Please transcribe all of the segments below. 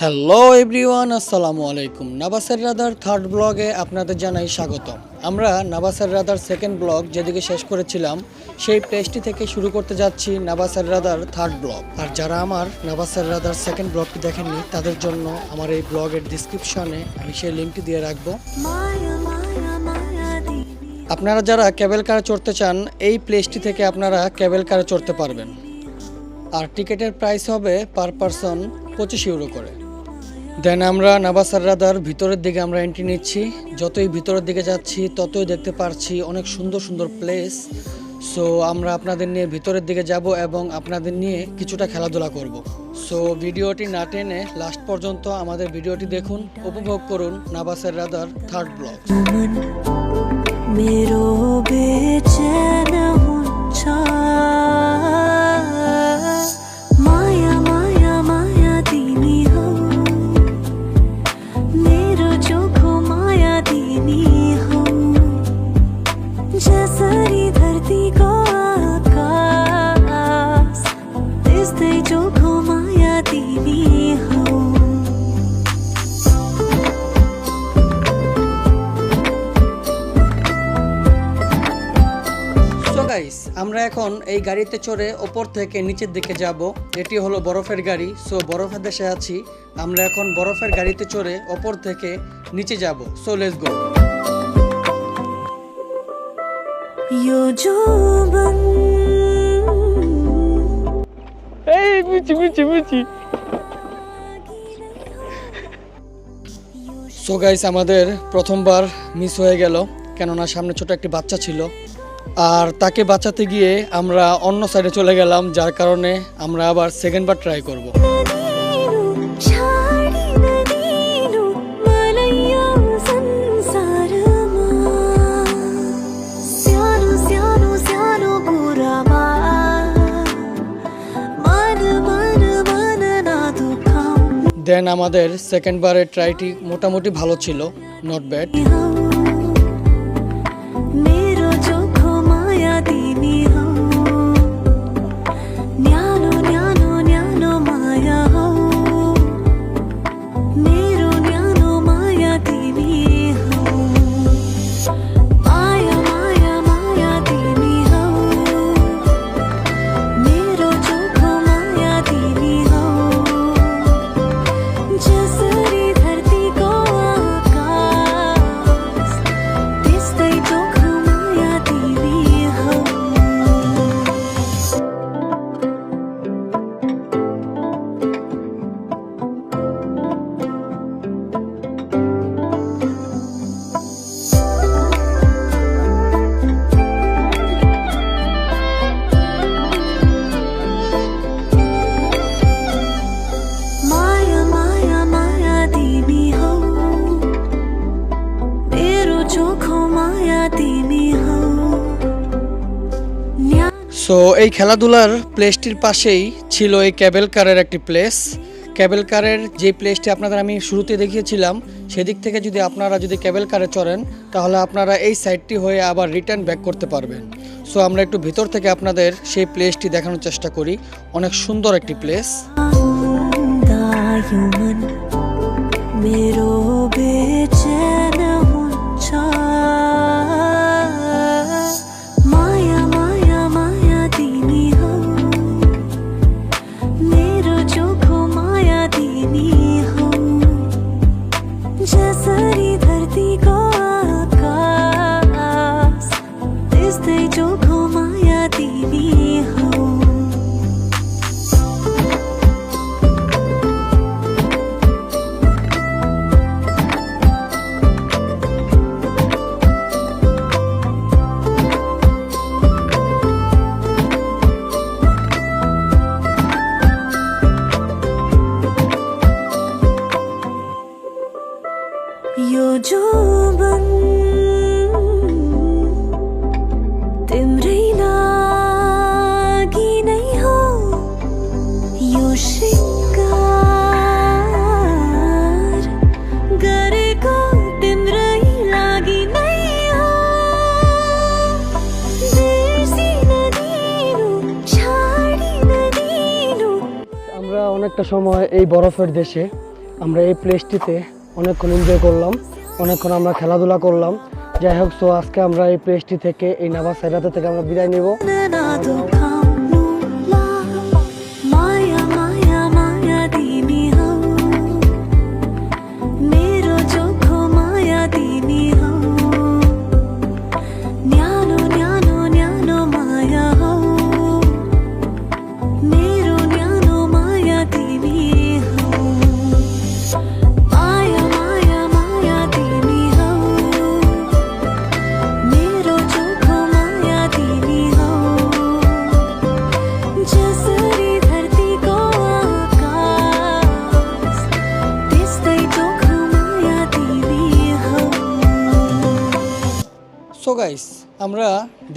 Hello everyone, আসসালামু আলাইকুম। নাবাসের rather third ব্লগে আপনাদের জানাই স্বাগতম। আমরা নাবাসের রাদার সেকেন্ড ব্লগ যেদিকে শেষ করেছিলাম সেই প্লেসটি থেকে শুরু করতে যাচ্ছি নাবাসের রাদার থার্ড ব্লগ। আর যারা আমার নাবাসের রাদার সেকেন্ড ব্লগটি দেখেননি তাদের জন্য আমার এই ব্লগের ডিসক্রিপশনে আমি সেই লিঙ্কটি দিয়ে রাখবো। আপনারা যারা কেবল কারে চড়তে চান এই প্লেসটি থেকে আপনারা কেবল কারে চড়তে পারবেন। আর টিকিটের প্রাইস হবে পার পারসন 25 ইউরো করে। দেন আমরা নাবাসের রাদার ভিতরের দিকে আমরা এন্ট্রি নিচ্ছি। যতই ভিতরের দিকে যাচ্ছি ততই দেখতে পারছি অনেক সুন্দর সুন্দর প্লেস। সো আমরা আপনাদের নিয়ে ভিতরের দিকে যাব এবং আপনাদের নিয়ে কিছুটা খেলাধুলা করব। সো ভিডিওটি না টেনে লাস্ট পর্যন্ত আমাদের ভিডিওটি দেখুন, উপভোগ করুন নাবাসের রাদার থার্ড ব্লগ। আমরা এখন এই গাড়িতে চড়ে ওপর থেকে নিচের দিকে যাব। এটি হলো বরফের গাড়ি। সো বরফের দেশে আছি আমরা, এখন বরফের গাড়িতে চড়ে ওপর থেকে নিচে যাব। So let's go. So guys, আমাদের প্রথমবার মিস হয়ে গেল, কেননা সামনে ছোট একটি বাচ্চা ছিল আর তাকে বাঁচাতে গিয়ে আমরা অন্য সাইডে চলে গেলাম, যার কারণে আমরা আবার সেকেন্ডবার ট্রাই করব। দেন আমাদের সেকেন্ডবারের ট্রাইটি মোটামুটি ভালো ছিল, নট ব্যাড। সো এই খেলাধুলার প্লেসটির পাশেই ছিল এই কেবল কারের একটি প্লেস। কেবল কারের যে প্লেসটি আপনাদের আমি শুরুতে দেখিয়েছিলাম, সেদিক থেকে যদি আপনারা কেবল কারে চড়েন তাহলে আপনারা এই সাইডটি হয়ে আবার রিটার্ন ব্যাক করতে পারবেন। সো আমরা একটু ভিতর থেকে আপনাদের সেই প্লেসটি দেখানোর চেষ্টা করি। অনেক সুন্দর একটি প্লেস। অনেকটা সময় এই বরফের দেশে আমরা এই প্লেসটিতে অনেকক্ষণ এনজয় করলাম, অনেকক্ষণ আমরা খেলাধুলা করলাম। যাই হোক, সো আজকে আমরা এই প্লেসটি থেকে, এই নাভা সেরাতে থেকে আমরা বিদায় নিব। সো গাইস, আমরা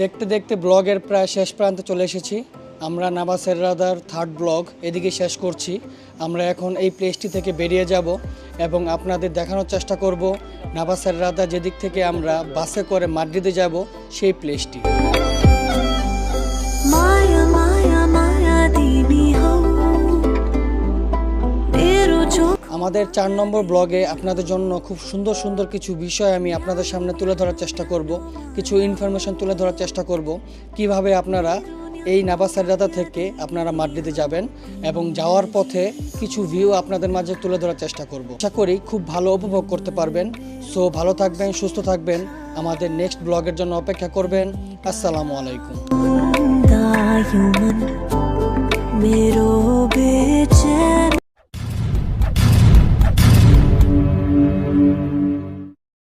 দেখতে দেখতে ব্লগের প্রায় শেষ প্রান্তে চলে এসেছি। আমরা নাভা সেরদার থার্ড ব্লগ এদিকে শেষ করছি। আমরা এখন এই প্লেসটি থেকে বেরিয়ে যাব এবং আপনাদের দেখানোর চেষ্টা করব নাভা সেরদা যেদিক থেকে আমরা বাসে করে মাদ্রিদে যাব সেই প্লেসটি। আমাদের 4 নম্বর ব্লগে আপনাদের জন্য খুব সুন্দর সুন্দর কিছু বিষয় আমি আপনাদের সামনে তুলে ধরার চেষ্টা করব, কিছু ইনফরমেশন তুলে ধরার চেষ্টা করব, কিভাবে আপনারা এই নাভা সেরদা থেকে আপনারা মাদ্রিদে যাবেন এবং যাওয়ার পথে কিছু ভিউ আপনাদের মাঝে তুলে ধরার চেষ্টা করব। আশা করি খুব ভালো উপভোগ করতে পারবেন। সো ভালো থাকবেন, সুস্থ থাকবেন, আমাদের নেক্সট ব্লগের জন্য অপেক্ষা করবেন। আসসালামু আলাইকুম।